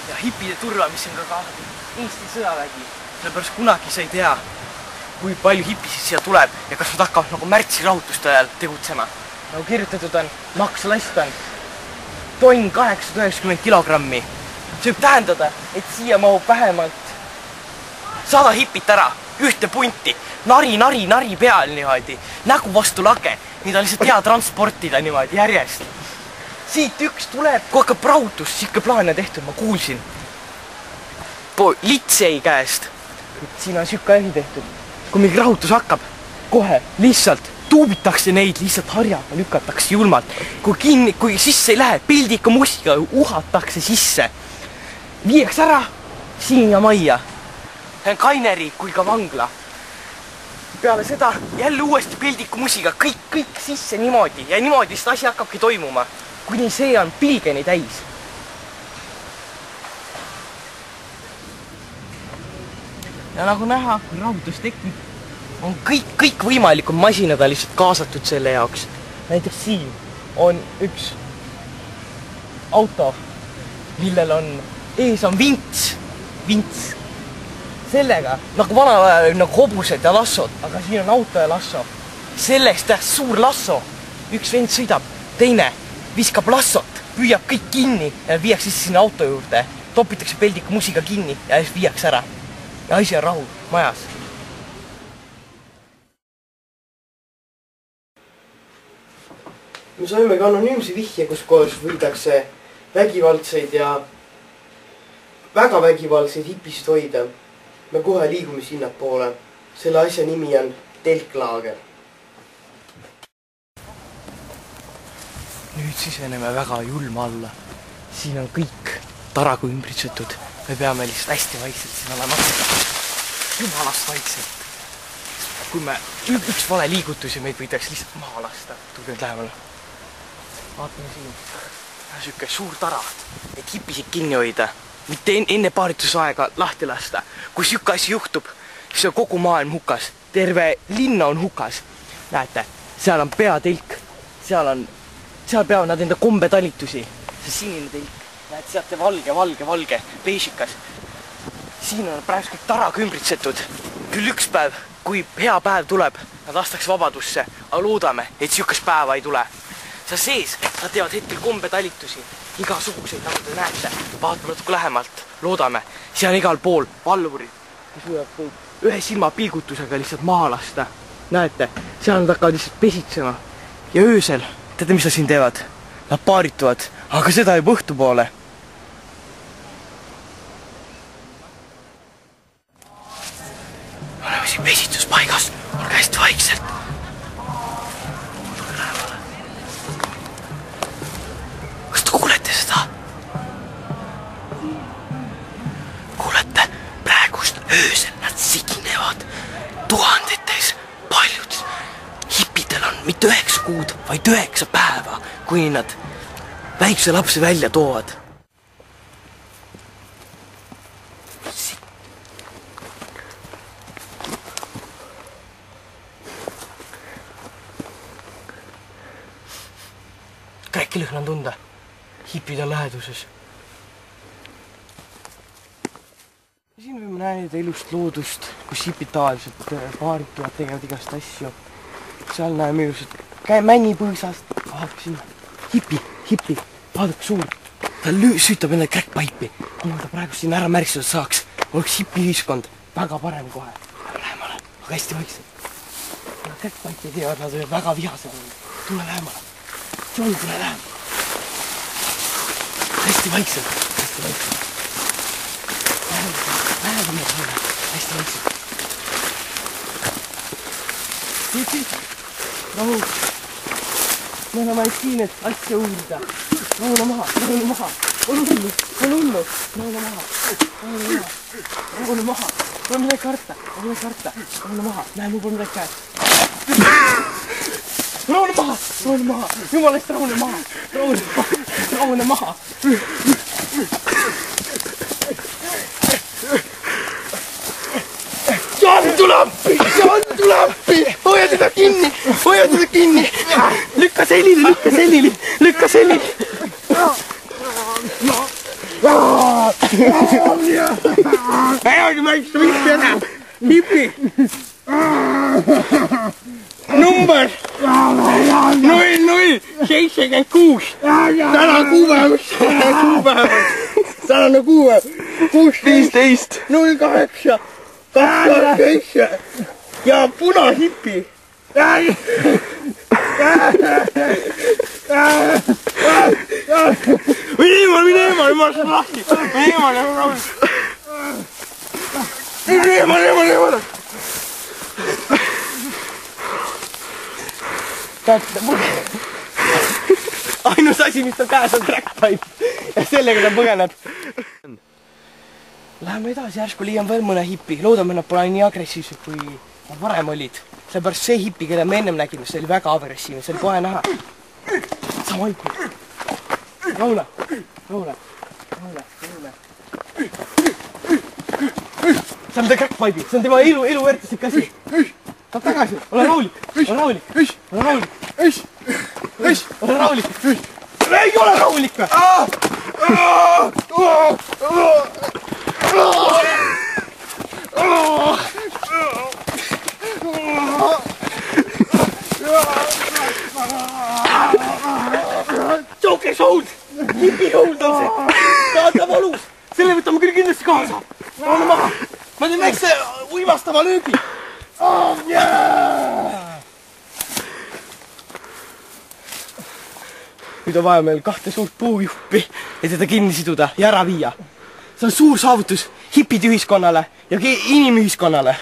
ja hipide turvamisse on ka kaasatud Eesti sõjavägi. Sellepärast kunagi sa ei tea, kui palju hipisid siia tuleb ja kas nad hakkavad nagu märtsi rahutuste ajal tegutsema. Nagu kirjutatud on, makslast on tonn 890 kilogrammi. See võib tähendada, et siia mahub vähemalt 100 hipit ära, ühte punti, nari peal niimoodi, nägu vastu lage, mida lihtsalt hea transportida niimoodi järjest. Siit üks tuleb, kui hakkab rahutus, siuke plaan on tehtud, ma kuulsin. Litsei käest, siin on siuke asi tehtud, kui mingi rahutus hakkab, kohe lihtsalt tuubitakse neid, lihtsalt harjaga lükatakse julmalt. Kui sisse ei lähe, pildika mussiga uhatakse sisse. Viieks ära siin ja majja. See on Kaineri kui ka vangla. Peale seda jälle uuesti pildiku musiga, kõik sisse niimoodi ja niimoodi seda asi hakkabki toimuma, kuni see on pilgeni täis. Ja nagu näha, kui rahutus tekib, on kõik võimalikud masinad lihtsalt kaasatud selle jaoks. Näiteks siin on üks auto, millel on ees on vints. Sellega, nagu vanal ajal nagu hobused ja lassod, aga siin on auto ja lasso. Sellest suur lasso. Üks vend sõidab, teine viskab lassot, püüab kõik kinni ja viiakse sinna auto juurde. Topitakse peldiku musiga kinni ja siis viiakse ära. Ja asi on rahu majas. Me saime ka anonüümse vihje, kus kohas võidakse vägivaldseid ja väga vägivaldseid hipisid hoida. Me kohe liigume sinna poole. Selle asja nimi on telklaager. Nüüd siseneme väga julma alla. Siin on kõik taraga ümbritsetud. Me peame lihtsalt hästi vaikselt siin olema. Jumalast vaikselt. Kui me üks vale liigutus ja meid võidaks lihtsalt maha lasta. Tulge nüüd lähemale. Vaatame siin. Siuke suur tara, et hipisid kinni hoida. Mitte enne paaritusaega lahti lasta. Kui siuke asi juhtub, siis on kogu maailm hukas. Terve linna on hukas. Näete, seal on peatelk. Seal peavad nad enda kombetalitusi. See sinine telk. Näete, sealt valge, beešikas. Siin on praegu kõik taraga ümbritsetud. Küll üks päev, kui hea päev tuleb, nad lastakse vabadusse. Aga loodame, et siukest päeva ei tule. Seal sees nad teevad hetkel kombetalitusi. Igasuguseid, nagu te näete, vaatame natuke lähemalt, loodame. Siin on igal pool valvurid, kes võivad ühe silma pilgutusega lihtsalt maha lasta. Näete, seal nad hakkavad lihtsalt pesitsema. Ja öösel, teate, mis nad siin teevad? Nad paarituvad, aga seda juba õhtu poole. Oleme siin pesitsuspaigas, olge hästi vaikselt. Kuulete seda? Kuulete, praegust öösel nad siginevad tuhandetes, paljud. Hipidel on mitte 9 kuud, vaid 9 päeva, kuni nad väikse lapse välja toovad. Käkilõhn on tunda. Hipid on läheduses. Siin võime näida ilust loodust, kus hipid tavaliselt paarituvad, tegevad igast asju. Seal näeme ilusat männipõõsast. Vaadake sinna. Hipi. Vaadake suur. Ta süütab enne crackpipe'i. Kuna ta praegu siin ära märgistada saaks, oleks hipi ühiskond väga parem kohe. Lähemale, aga hästi vaikselt. Crackpipe'i teevad, nad võivad väga vihased. Tule lähemale. Tule lähemale. Hästi vaikselt. Lähemale. Hästi vaikselt. Siit. Rahu. Me oleme ainult siin, et asja uurida. Rahune maha. On hullu. Rahune maha. Pole midagi karta. Rahune maha. Näe, mul pole midagi käes. Rahune maha. Jumalast rahune maha. Tule appi! Hoia teda kinni! Lükka selili! Äärdi maitsta mitte enam. Hipi. Number 0076. Täna kuupäevas. Tänane kuupäev. 16. 08. 27. Ja punahipi. Mine eemale, ma olen lahti. Mine eemale. Ainus asi, mis tal käes on trackpipe ja sellega ta põgeneb. Läheme edasi, järsku leian veel mõne hipi. Loodame, nad pole nii agressiivsed, kui nad varem olid. Sellepärast see hipi, kelle me ennem nägime, see oli väga agressiivne, see oli kohe näha. Sama hipi. Raule. See on ta crackpipe'i, see on tema elu väärtuslik asi. Saab tagasi, ole rahulik. Ei ole rahulik või? Jokers hold! Hipi hold on see! Ta valus! Selle võtame küll kindlasti kaasa! Ole maha! Ma teen väikse uimastava löögi! Nüüd on vaja meil 2 suurt puujuppi, et teda kinni siduda ja ära viia. See on suur saavutus hipide ühiskonnale ja inimühiskonnale.